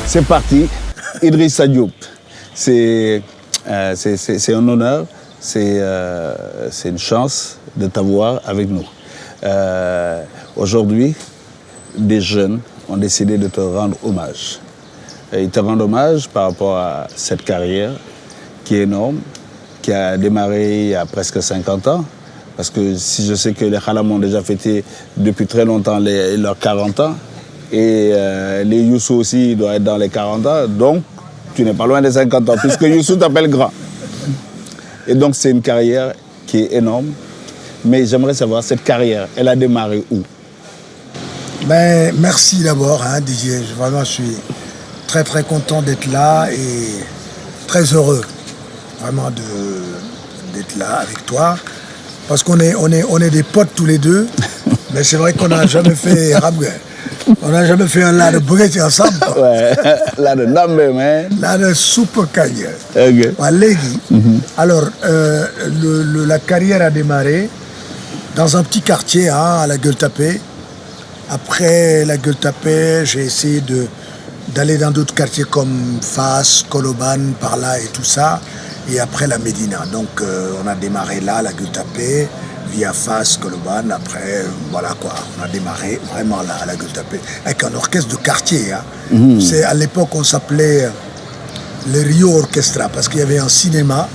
C'est parti, Idrissa Diop. C'est un honneur, c'est une chance de t'avoir avec nous. Aujourd'hui, des jeunes ont décidé de te rendre hommage. Ils te rendent hommage par rapport à cette carrière qui est énorme, qui a démarré il y a presque 50 ans. Parce que si je sais que les Khalam ont déjà fêté depuis très longtemps leurs 40 ans, et les Youssou aussi doivent être dans les 40 ans, donc tu n'es pas loin des 50 ans, puisque Youssou t'appelle grand. Et donc c'est une carrière qui est énorme, mais j'aimerais savoir, cette carrière, elle a démarré où? Ben, merci d'abord, Didier. Vraiment, je suis très très content d'être là et très heureux vraiment d'être là avec toi. Parce qu'on est des potes tous les deux, mais c'est vrai qu'on n'a jamais fait on n'a jamais fait un là de breti ensemble. Quoi. Ouais, là de nambe, mais... Là de soupe cagne. Okay. Alors, la carrière a démarré dans un petit quartier à la Gueule-Tapée. Après la Gueule-Tapée, j'ai essayé d'aller dans d'autres quartiers comme Fass, Koloban, par là et tout ça. Et après la Médina. Donc on a démarré là, la Gueule-Tapée, via Fass, Koloban. Après, voilà quoi, on a démarré vraiment là, à la Gueule-Tapée, avec un orchestre de quartier. C'est, à l'époque, on s'appelait le Rio Orchestra, parce qu'il y avait un cinéma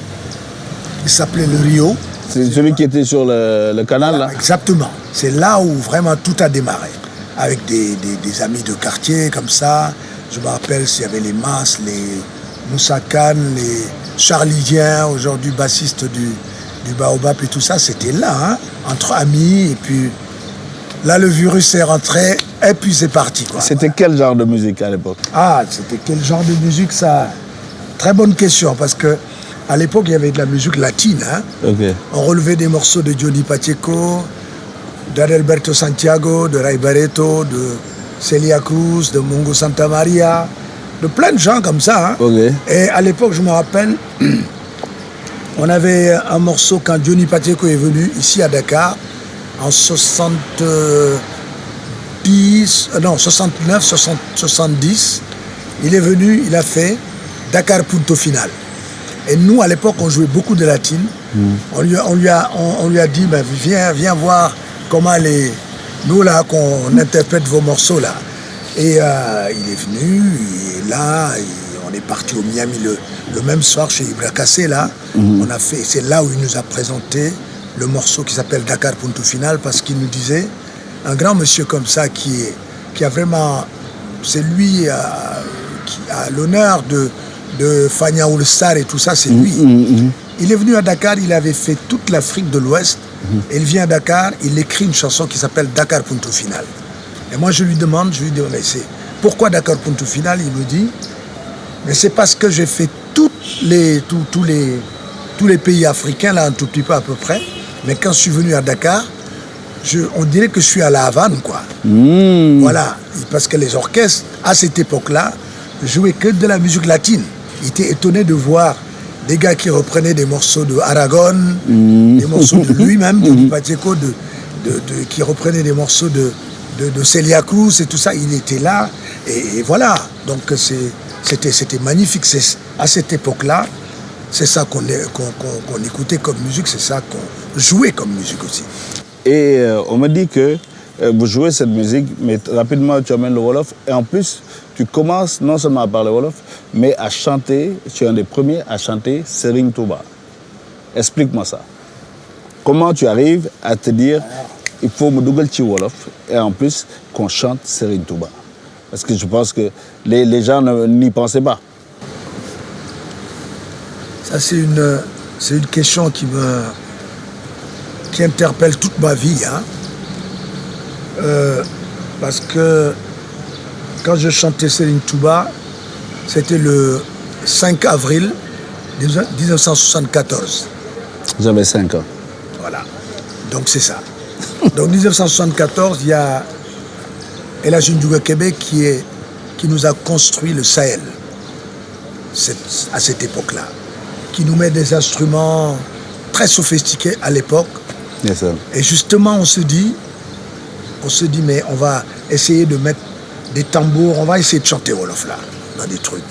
qui s'appelait le Rio. C'est celui qui était sur le canal, là? Exactement. C'est là où vraiment tout a démarré. Avec des amis de quartier, comme ça. Je me rappelle s'il y avait les Mas, les Moussa Khan, les Charlie Dien, aujourd'hui bassiste du Baobab et tout ça. C'était là, entre amis. Et puis là, le virus est rentré et puis c'est parti. C'était quel genre de musique à l'époque? Ah, c'était quel genre de musique, ça? Très bonne question, parce que à l'époque, il y avait de la musique latine. Okay. On relevait des morceaux de Johnny Pacheco, d'Adalberto Santiago, de Ray Barreto, de Celia Cruz, de Mungo Santa Maria, de plein de gens comme ça. Okay. Et à l'époque, je me rappelle, on avait un morceau quand Johnny Pacheco est venu ici à Dakar, en 69, 70. Il est venu, il a fait Dakar Punto Final. Et nous, à l'époque, on jouait beaucoup de latine. On lui a dit, ben, viens voir comment nous, là, qu'on interprète vos morceaux, là. Et il est venu, et là, on est parti au Miami le même soir chez Ibra Kassé, là. On a fait, c'est là où il nous a présenté le morceau qui s'appelle Dakar Punto Final, parce qu'il nous disait, un grand monsieur comme ça, qui a vraiment, c'est lui qui a l'honneur de Fania All Star et tout ça, c'est lui. Il est venu à Dakar, il avait fait toute l'Afrique de l'Ouest. Et il vient à Dakar, il écrit une chanson qui s'appelle Dakar Punto Final. Et moi je lui demande, mais c'est pourquoi Dakar Punto Final? Il me dit, mais c'est parce que j'ai fait tous les pays africains, là un tout petit peu à peu près. Mais quand je suis venu à Dakar, on dirait que je suis à La Havane, quoi. Voilà, parce que les orchestres, à cette époque-là, jouaient que de la musique latine. Il était étonné de voir des gars qui reprenaient des morceaux de Aragon, des morceaux de lui-même, de Pacheco, qui reprenaient des morceaux de Celia Cruz et tout ça. Il était là, et voilà. Donc c'était magnifique. À cette époque-là, c'est ça qu'on écoutait comme musique, c'est ça qu'on jouait comme musique aussi. Et on me dit que vous jouez cette musique, mais rapidement tu amènes le Wolof, et en plus tu commences non seulement à parler Wolof, mais à chanter, tu es un des premiers à chanter Serigne Touba. Explique-moi ça. Comment tu arrives à te dire, il faut me dougal ci Wolof, et en plus qu'on chante Serigne Touba? Parce que je pense que les gens n'y pensaient pas. Ça, c'est une question qui interpelle toute ma vie. Parce que quand je chantais Serigne Touba, c'était le 5 avril 1974. J'avais 5 ans. Voilà, donc c'est ça. Donc 1974, il y a El Hadji Ndiouga Kébé qui nous a construit le Sahel, à cette époque-là, qui nous met des instruments très sophistiqués à l'époque. Yes, et justement, on se dit, mais on va essayer de mettre des tambours, on va essayer de chanter Wolof là. dans des trucs.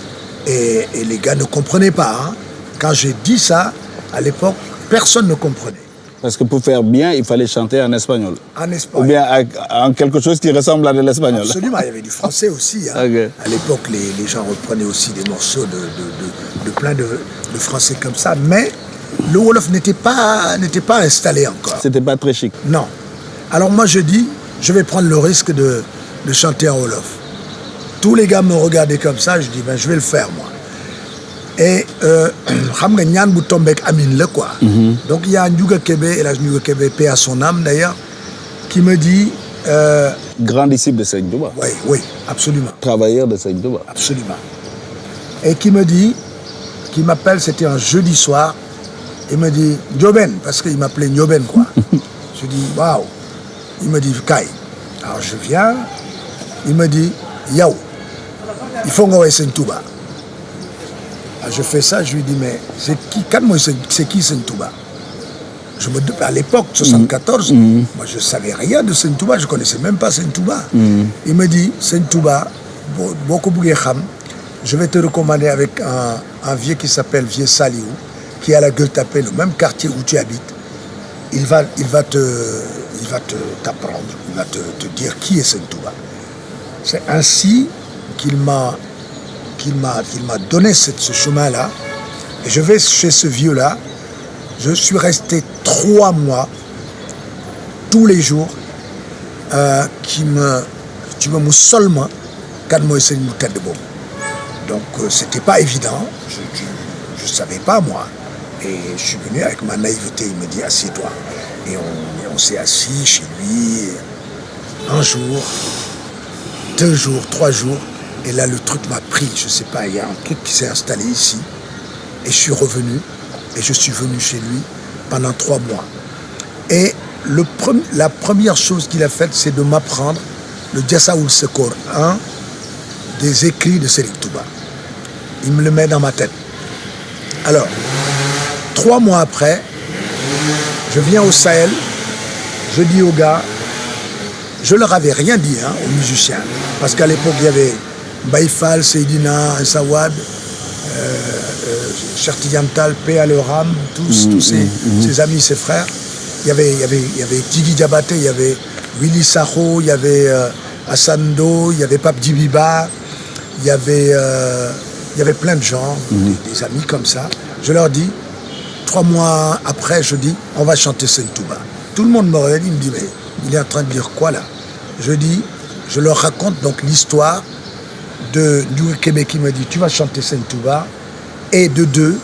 Et les gars ne comprenaient pas. Hein. Quand j'ai dit ça, à l'époque, personne ne comprenait. Parce que pour faire bien, il fallait chanter en espagnol. En espagnol. Ou bien en quelque chose qui ressemble à de l'espagnol. Absolument, il y avait du français aussi. Hein. Okay. À l'époque, les gens reprenaient aussi des morceaux de plein de français comme ça. Mais le Wolof n'était pas installé encore. C'était pas très chic. Non. Alors moi, je dis, je vais prendre le risque de chanter en Wolof. Tous les gars me regardaient comme ça, je dis, ben, je vais le faire, moi. Et xam nga ñaan bu tombeek Amine la quoi. Donc il y a Ndiouga Kébé, et là Ndiouga Kébé, paix à son âme d'ailleurs, qui me dit... Grand disciple de Serigne Touba. Oui, oui, absolument. Travailleur de Serigne Touba. Absolument. Et qui me dit, qui m'appelle, c'était un jeudi soir, il me dit, Ndioben, parce qu'il m'appelait Ndioben quoi. Je dis, waouh. Il me dit, Kai. Alors je viens, il me dit, Yao, il faut qu'on ait Serigne Touba. Alors je fais ça, je lui dis, mais c'est qui Serigne Touba? À l'époque, 74, moi je ne savais rien de Serigne Touba, je ne connaissais même pas Serigne Touba. Il me dit, Serigne Touba, je vais te recommander avec un vieux qui s'appelle Vieux Saliou, qui est à la Gueule-Tapée, le même quartier où tu habites. Il va t'apprendre, il va te dire qui est Serigne Touba. C'est ainsi qu'il m'a donné ce chemin-là. Et je vais chez ce vieux-là. Je suis resté 3 mois, tous les jours, tu me mous seulement quand moi c'est une tête de bombe. Donc c'était pas évident, je savais pas moi. Et je suis venu avec ma naïveté, il me dit assieds-toi. Et on s'est assis chez lui, un jour, 2 jours, 3 jours. Et là le truc m'a pris, je sais pas, il y a un truc qui s'est installé ici. Et je suis revenu. Et je suis venu chez lui pendant 3 mois. Et la première chose qu'il a faite, c'est de m'apprendre le Diassaoul Sekor, un des écrits de Serigne Touba. Il me le met dans ma tête. Alors, 3 mois après, je viens au Sahel, je dis aux gars, je leur avais rien dit hein, aux musiciens, parce qu'à l'époque, il y avait Baïfal, Seydina, Sawad, Chertidiantal, paix à leur âme, tous ses amis, ses frères. Il y avait Tigui Diabaté, il y avait Willy Saho, il y avait Assando, il y avait Pape Djibiba, il y avait plein de gens, des amis comme ça. Je leur dis, 3 mois après, je dis, on va chanter Serigne Touba. Tout le monde me regarde, il me dit, mais il est en train de dire quoi là? Je leur raconte donc l'histoire de Ndiouga Kébé qui me dit, tu vas chanter Serigne Touba. Et de 2,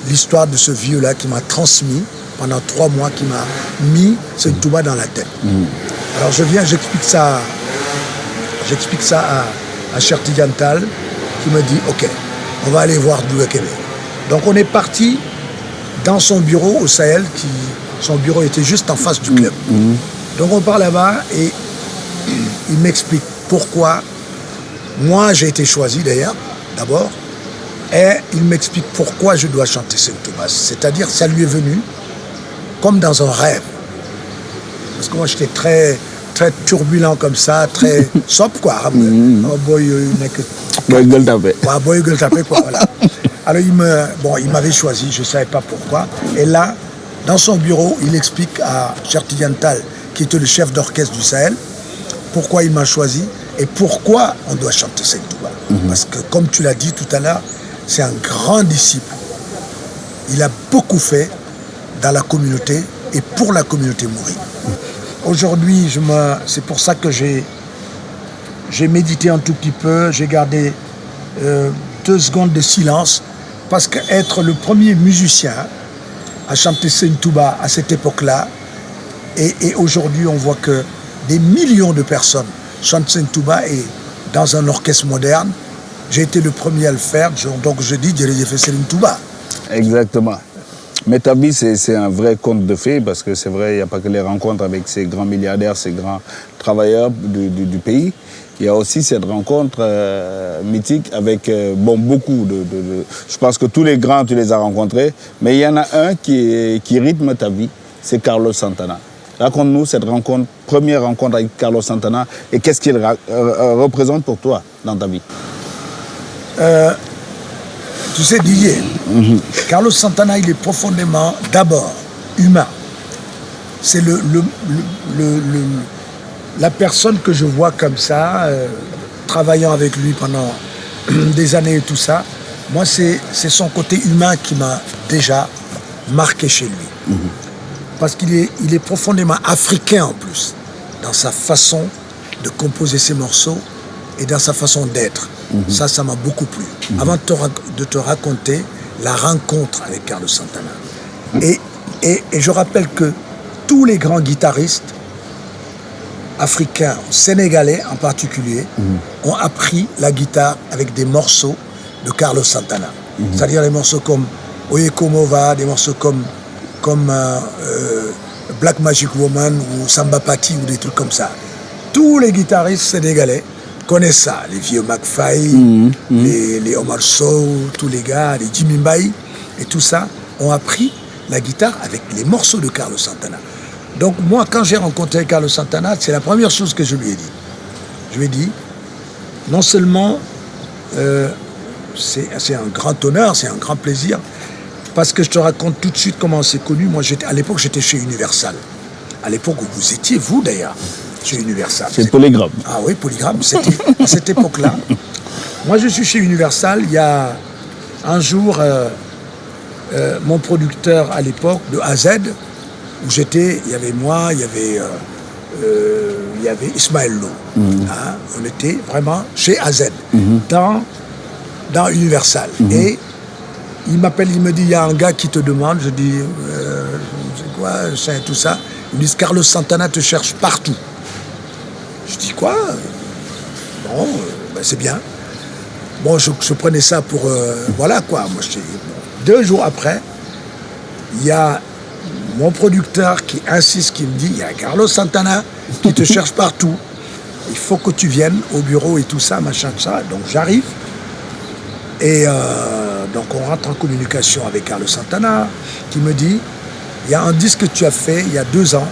l'histoire de ce vieux-là qui m'a transmis pendant 3 mois, qui m'a mis Serigne Touba dans la tête. Alors je viens, j'explique ça à Chertidiantal, qui me dit, ok, on va aller voir Ndiouga Kébé. Donc on est parti dans son bureau au Sahel, son bureau était juste en face du club. Donc on part là-bas et il m'explique pourquoi. Moi j'ai été choisi d'ailleurs, d'abord. Et il m'explique pourquoi je dois chanter Serigne Touba. C'est-à-dire, ça lui est venu comme dans un rêve. Parce que moi, j'étais très, très turbulent comme ça, très sop, quoi. Boy gueule tapée, quoi, voilà. Alors, il m'avait choisi, je ne savais pas pourquoi. Et là, dans son bureau, il explique à Chertidiantal, qui était le chef d'orchestre du Sahel, pourquoi il m'a choisi et pourquoi on doit chanter Serigne Touba. Parce que, comme tu l'as dit tout à l'heure, c'est un grand disciple. Il a beaucoup fait dans la communauté et pour la communauté mouride. Aujourd'hui, c'est pour ça que j'ai médité un tout petit peu, j'ai gardé 2 secondes de silence, parce qu'être le premier musicien à chanter Serigne Touba à cette époque-là, et aujourd'hui on voit que des millions de personnes chantent Serigne Touba et dans un orchestre moderne. J'ai été le premier à le faire, donc je dis, j'ai fait Serigne Touba. Exactement. Mais ta vie, c'est un vrai conte de fées, parce que c'est vrai, il n'y a pas que les rencontres avec ces grands milliardaires, ces grands travailleurs du pays. Il y a aussi cette rencontre mythique avec beaucoup de... Je pense que tous les grands, tu les as rencontrés, mais il y en a un qui rythme ta vie, c'est Carlos Santana. Raconte-nous cette première rencontre avec Carlos Santana, et qu'est-ce qu'il représente pour toi dans ta vie? Tu sais, Didier, Carlos Santana, il est profondément, d'abord, humain. C'est la personne que je vois comme ça, travaillant avec lui pendant des années et tout ça. Moi, c'est son côté humain qui m'a déjà marqué chez lui. Parce qu'il est profondément africain en plus, dans sa façon de composer ses morceaux et dans sa façon d'être. Ça m'a beaucoup plu. Avant de te raconter la rencontre avec Carlos Santana. Et je rappelle que tous les grands guitaristes africains, sénégalais en particulier, ont appris la guitare avec des morceaux de Carlos Santana. C'est-à-dire des morceaux comme Oye Como Va, des morceaux comme Black Magic Woman ou Samba Pati ou des trucs comme ça. Tous les guitaristes sénégalais connaissent ça. Les vieux McFly, les Omar Sow, tous les gars, les Jimmy Mbaye et tout ça ont appris la guitare avec les morceaux de Carlos Santana. Donc moi, quand j'ai rencontré Carlos Santana, c'est la première chose que je lui ai dit. Je lui ai dit, non seulement c'est un grand honneur, c'est un grand plaisir, parce que je te raconte tout de suite comment on s'est connus. Moi, à l'époque, j'étais chez Universal. À l'époque où vous étiez, vous d'ailleurs, chez Universal. C'est Polygram. Ah oui, Polygram, c'était à cette époque-là. Moi, je suis chez Universal. Il y a un jour, mon producteur à l'époque, de A à Z, où j'étais, il y avait moi, il y avait Ismaël Lo. Hein, on était vraiment chez A à Z, dans Universal. Et il m'appelle, il me dit, il y a un gars qui te demande. Je dis, c'est quoi, c'est tout ça. Ils me disent, Carlos Santana te cherche partout. Je dis, quoi? Bon, ben c'est bien. Bon, je prenais ça pour... voilà, quoi. Moi, 2 jours après, il y a mon producteur qui insiste, qui me dit, il y a Carlos Santana qui te cherche partout. Il faut que tu viennes au bureau et tout ça, machin, ça. Donc, j'arrive. Et donc, on rentre en communication avec Carlos Santana, qui me dit, il y a un disque que tu as fait il y a 2 ans,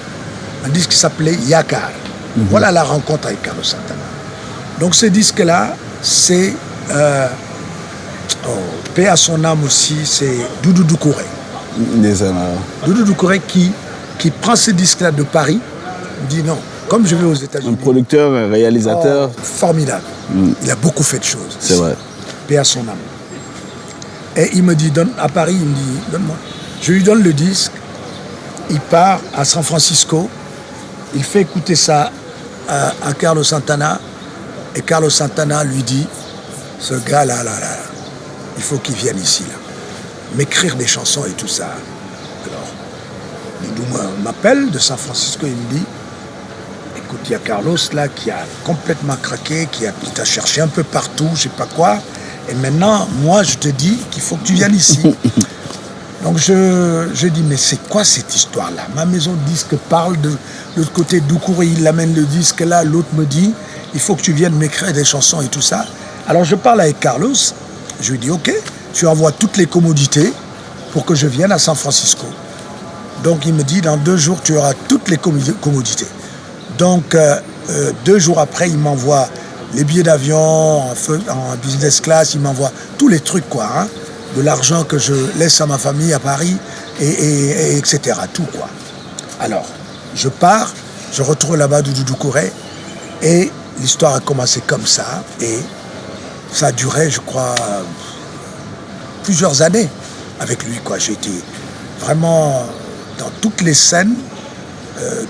un disque qui s'appelait Yakar. Voilà la rencontre avec Carlos Santana. Donc, ce disque-là, c'est... paix à son âme aussi, c'est Doudou Doucouré. Doudou Doucouré qui prend ce disque-là de Paris, dit non, comme je vais aux États-Unis. Un producteur, un réalisateur. Formidable. Il a beaucoup fait de choses. C'est vrai. Paix à son âme. Et il me dit, à Paris, il me dit, donne-moi. Je lui donne le disque, il part à San Francisco, il fait écouter ça à Carlos Santana, et Carlos Santana lui dit, ce gars-là, il faut qu'il vienne ici, là, m'écrire des chansons et tout ça. Alors, Doudou m'appelle de San Francisco, il me dit, écoute, il y a Carlos là qui a complètement craqué, qui t'a cherché un peu partout, je sais pas quoi, et maintenant, moi, je te dis qu'il faut que tu viennes ici. Donc, je dis, mais c'est quoi cette histoire-là? Ma maison de disque parle de l'autre côté de Doucouré, il amène le disque là, l'autre me dit, il faut que tu viennes m'écrire des chansons et tout ça. Alors, je parle avec Carlos, je lui dis, ok, tu envoies toutes les commodités pour que je vienne à San Francisco. Donc, il me dit, dans 2 jours, tu auras toutes les commodités. Donc, 2 jours après, il m'envoie les billets d'avion en business class, il m'envoie tous les trucs, quoi, hein, de l'argent que je laisse à ma famille à Paris, et etc., tout, quoi. Alors, je pars, je retrouve là-bas Doudou Doucouré, et l'histoire a commencé comme ça, et ça a duré, je crois, plusieurs années avec lui, quoi. J'ai été vraiment dans toutes les scènes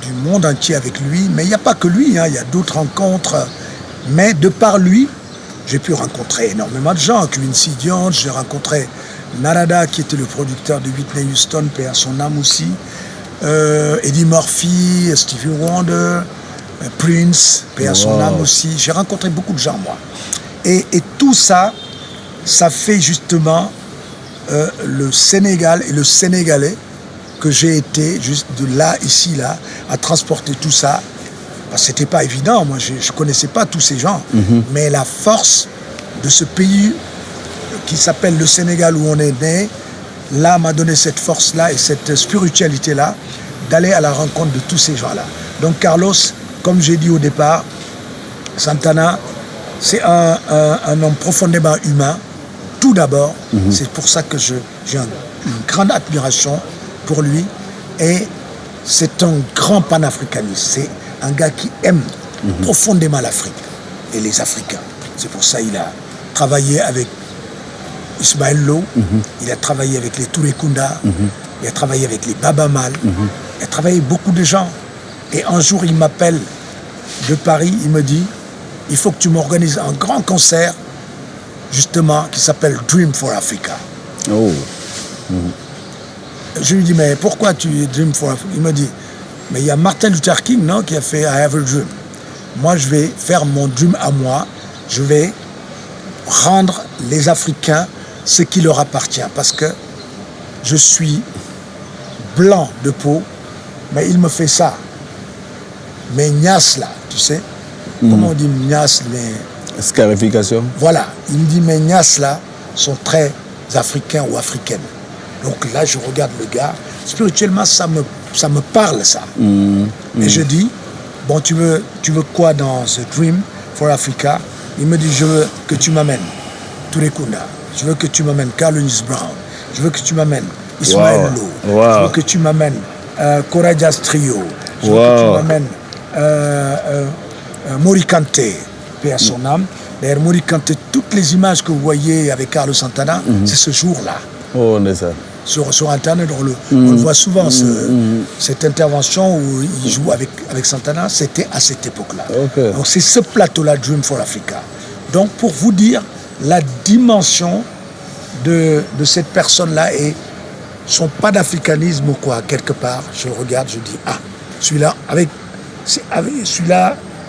du monde entier avec lui, mais il n'y a pas que lui, hein, il y a d'autres rencontres, mais de par lui, j'ai pu rencontrer énormément de gens. Quincy Jones, j'ai rencontré Narada, qui était le producteur de Whitney Houston, paix à son âme aussi, Eddie Murphy, Stevie Wonder, Prince, paix à son âme aussi. J'ai rencontré beaucoup de gens, moi. Et tout ça, ça fait justement le Sénégal et le Sénégalais que j'ai été, juste de là, ici, là, à transporter tout ça. Parce que c'était pas évident, moi je ne connaissais pas tous ces gens. Mais la force de ce pays qui s'appelle le Sénégal où on est né, là m'a donné cette force-là et cette spiritualité-là d'aller à la rencontre de tous ces gens-là. Donc Carlos, comme j'ai dit au départ, Santana, c'est un homme profondément humain, tout d'abord. C'est pour ça que j'ai une grande admiration pour lui. Et c'est un grand panafricaniste. C'est un gars qui aime profondément l'Afrique et les Africains. C'est pour ça qu'il a travaillé avec Ismaël Lo, il a travaillé avec les Touré Kunda, il a travaillé avec les Baba Mal, il a travaillé avec beaucoup de gens. Et un jour, il m'appelle de Paris, il me dit, il faut que tu m'organises un grand concert, justement, qui s'appelle Dream for Africa. Oh. Je lui dis, mais pourquoi tu Dream for Africa? Il me dit, mais il y a Martin Luther King, non, qui a fait I Have a Dream. Moi, je vais faire mon dream à moi. Je vais rendre les Africains ce qui leur appartient. Parce que je suis blanc de peau, mais il me fait ça. Mes nias, là, tu sais. Comment on dit nias, mais... Scarification. Voilà. Il me dit, mes nias, là, sont très africains ou africaines. Donc là, je regarde le gars. Spirituellement, ça me parle, ça. Et je dis, bon, tu veux quoi dans ce Dream for Africa? Il me dit, je veux que tu m'amènes Touré Kunda. Je veux que tu m'amènes Carlinhos Brown. Je veux que tu m'amènes Ismaël Lo. Je veux que tu m'amènes Corajas Trio. Je veux que tu m'amènes Mori Kanté, paix à son âme. D'ailleurs, Mori Kanté, toutes les images que vous voyez avec Carlos Santana, c'est ce jour-là. Oh, on est ça. Sur Internet, on le voit souvent, cette intervention où il joue avec Santana, c'était à cette époque-là. Okay. Donc c'est ce plateau-là, Dream for Africa. Donc pour vous dire la dimension de cette personne-là et son panafricanisme ou quoi, quelque part, je regarde, je dis, ah, celui-là,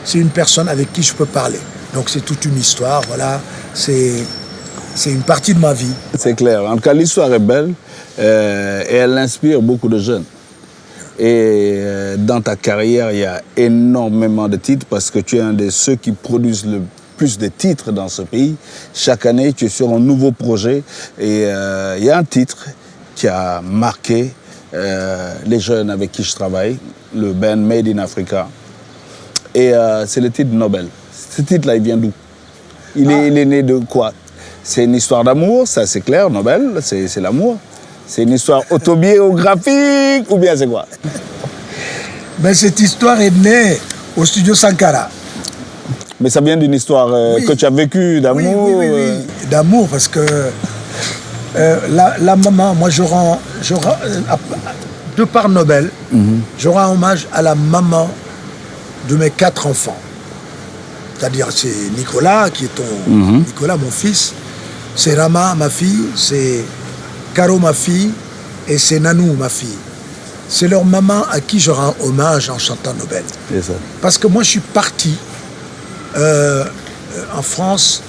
c'est une personne avec qui je peux parler. Donc c'est toute une histoire, voilà, c'est une partie de ma vie. C'est clair. En tout cas, l'histoire est belle et elle inspire beaucoup de jeunes. Et dans ta carrière, il y a énormément de titres parce que tu es un de ceux qui produisent le plus de titres dans ce pays. Chaque année, tu es sur un nouveau projet et il y a un titre qui a marqué les jeunes avec qui je travaille, le band Made in Africa. Et c'est le titre Nobel. Ce titre-là, il vient d'où? Il est né de quoi? C'est une histoire d'amour, ça c'est clair, Nobel, c'est l'amour. C'est une histoire autobiographique ou bien c'est quoi? Ben, cette histoire est née au studio Sankara. Mais ça vient d'une histoire que tu as vécue d'amour? Oui. D'amour, parce que la maman, moi de par Nobel, je rends hommage à la maman de mes 4 enfants. C'est-à-dire, c'est Nicolas, qui est Nicolas, mon fils, c'est Rama, ma fille, c'est Caro, ma fille, et c'est Nanou, ma fille. C'est leur maman à qui je rends hommage en chantant Nobel. C'est ça. Parce que moi, je suis parti en France,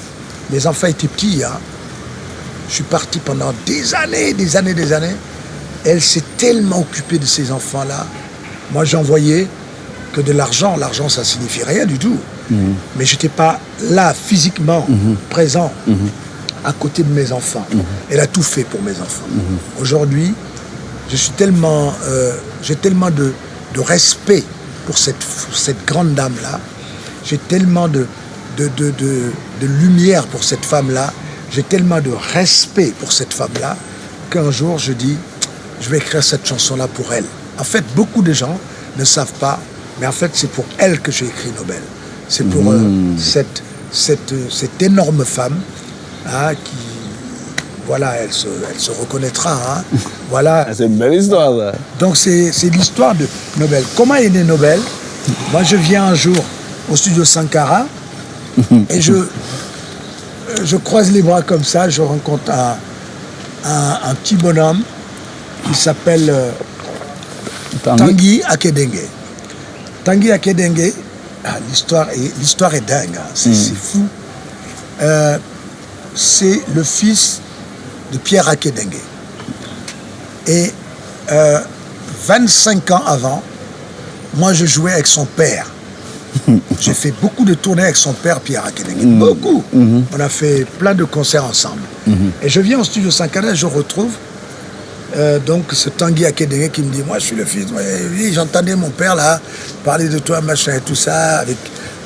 mes enfants étaient petits, hein. Je suis parti pendant des années. Elle s'est tellement occupée de ces enfants-là. Moi, j'envoyais que de l'argent. L'argent, ça signifie rien du tout. Mais je n'étais pas là, physiquement, présent, à côté de mes enfants. Elle a tout fait pour mes enfants. Aujourd'hui, j'ai tellement de respect pour cette grande dame-là. J'ai tellement de lumière pour cette femme-là. J'ai tellement de respect pour cette femme-là qu'un jour, je dis, je vais écrire cette chanson-là pour elle. En fait, beaucoup de gens ne savent pas, mais en fait, c'est pour elle que j'ai écrit Nobel. C'est pour cette énorme femme, hein, qui, voilà, elle se reconnaîtra. Hein, voilà. C'est une belle histoire, ça. Donc, c'est l'histoire de Nobel. Comment est né Nobel? Moi, je viens un jour au studio Sankara et je croise les bras comme ça, je rencontre un petit bonhomme qui s'appelle Tanguy Akedengue. Tanguy Akedengue, l'histoire est dingue, hein, c'est fou. C'est le fils de Pierre Akedengue. Et 25 ans avant, moi je jouais avec son père. J'ai fait beaucoup de tournées avec son père, Pierre Akedengue. Beaucoup. On a fait plein de concerts ensemble. Et je viens au studio Sankara et je retrouve donc ce Tanguy Akedengue qui me dit, moi je suis le fils. Oui, j'entendais mon père là parler de toi, machin et tout ça,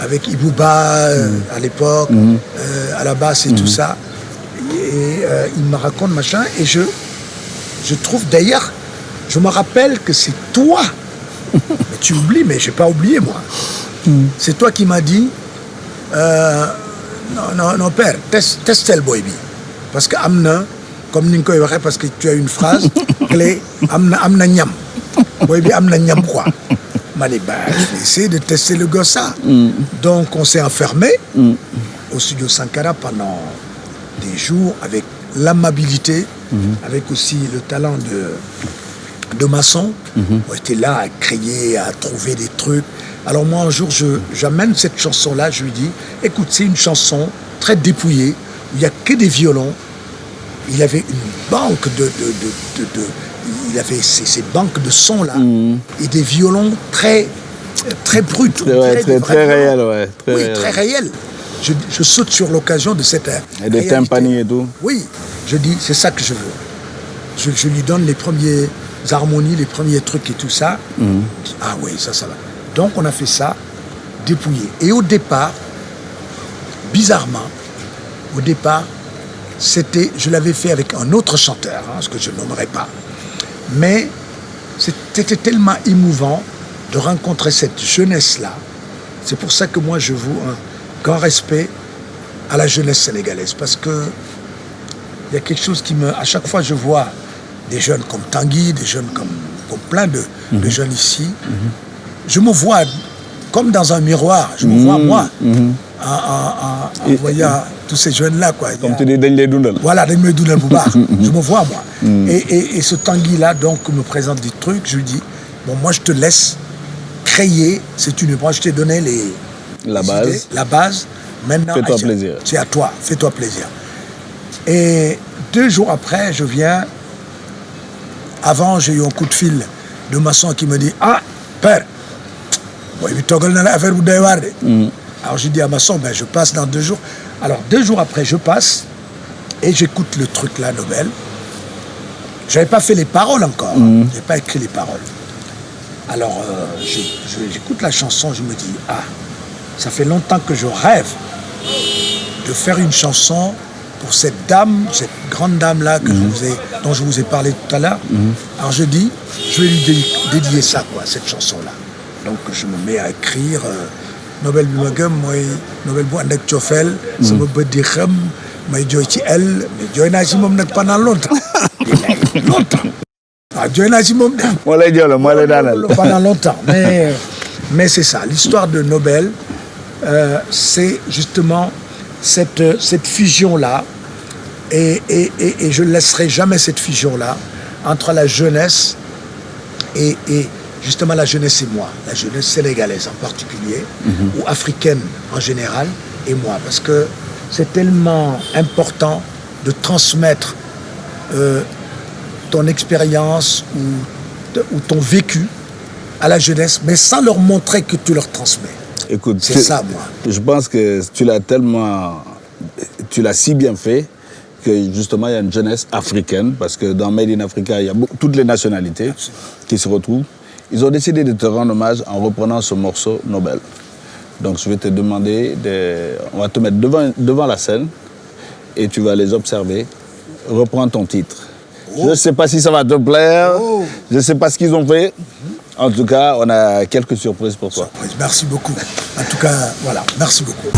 avec Ibouba à l'époque, à la basse et tout ça. Et il me raconte machin, et je trouve d'ailleurs, je me rappelle que c'est toi. Mais tu oublies, mais je n'ai pas oublié moi. C'est toi qui m'as dit, non père, teste le boy bi. Parce que amna, comme Ninko parce que tu as une phrase clé, amna nyam. Boy bi amna nyam quoi. M'a dit, bah, je vais essayer de tester le gosse ça. Donc on s'est enfermé au studio Sankara pendant des jours avec l'amabilité, avec aussi le talent de maçon. On était là à créer, à trouver des trucs. Alors moi un jour j'amène cette chanson là, je lui dis écoute, c'est une chanson très dépouillée où il n'y a que des violons. Il avait une banque il avait ces banques de sons là et des violons très bruts, très réel, ouais, très réel. Je saute sur l'occasion de cette et des tympanies et tout. Oui, je dis c'est ça que je veux. Je lui donne les premières harmonies, les premiers trucs et tout ça. Ah oui, ça va. Donc on a fait ça, dépouillé. Et au départ, bizarrement, je l'avais fait avec un autre chanteur, ce que je nommerai pas. Mais c'était tellement émouvant de rencontrer cette jeunesse-là. C'est pour ça que moi je voue un grand respect à la jeunesse sénégalaise. Parce que il y a quelque chose à chaque fois je vois des jeunes comme Tanguy, des jeunes comme plein de jeunes ici, je me vois comme dans un miroir, je me vois moi, en voyant tous ces jeunes-là. Comme tu dis, dañ lay dundal. Voilà, dañ may dundal bu baax. Je me vois moi. Et ce Tanguy-là, donc, me présente des trucs, je lui dis, bon, moi je te laisse créer, moi je t'ai donné la base. La base, maintenant, fais-toi plaisir. C'est à toi, fais-toi plaisir. Et 2 jours après, je viens, avant j'ai eu un coup de fil de maçon qui me dit, ah, père, alors je dis à maçon, ben, je passe dans 2 jours. Alors 2 jours après, je passe et j'écoute le truc là, Nobel. Je n'avais pas fait les paroles encore, je n'avais pas écrit les paroles. Alors j'écoute la chanson, je me dis, ah, ça fait longtemps que je rêve de faire une chanson pour cette dame, cette grande dame là dont je vous ai parlé tout à l'heure. Alors je dis, je vais lui dédier ça, cette chanson là. Donc je me mets à écrire Nobel bi ma gëm mooy Nobel bu ànd ak cofeel sama bët di xam may jooy ci elle mais jooy naa ci moom nag pendant longtemps jooy naa ci moom de moo lay joola moo lay daanal pendant longtemps mais c'est ça l'histoire de Nobel. C'est justement cette fusion là et je ne laisserai jamais cette fusion là entre la jeunesse et justement la jeunesse et moi, la jeunesse sénégalaise en particulier, ou africaine en général, et moi, parce que c'est tellement important de transmettre ton expérience ou ton vécu à la jeunesse, mais sans leur montrer que tu leur transmets. Écoute, c'est ça, moi. Je pense que tu l'as si bien fait que justement il y a une jeunesse africaine, parce que dans Made in Africa, il y a toutes les nationalités qui se retrouvent. Ils ont décidé de te rendre hommage en reprenant ce morceau Nobel. Donc je vais te demander, on va te mettre devant la scène et tu vas les observer. Reprends ton titre. Je ne sais pas si ça va te plaire, je ne sais pas ce qu'ils ont fait. En tout cas, on a quelques surprises pour toi. Merci beaucoup. En tout cas, voilà, merci beaucoup.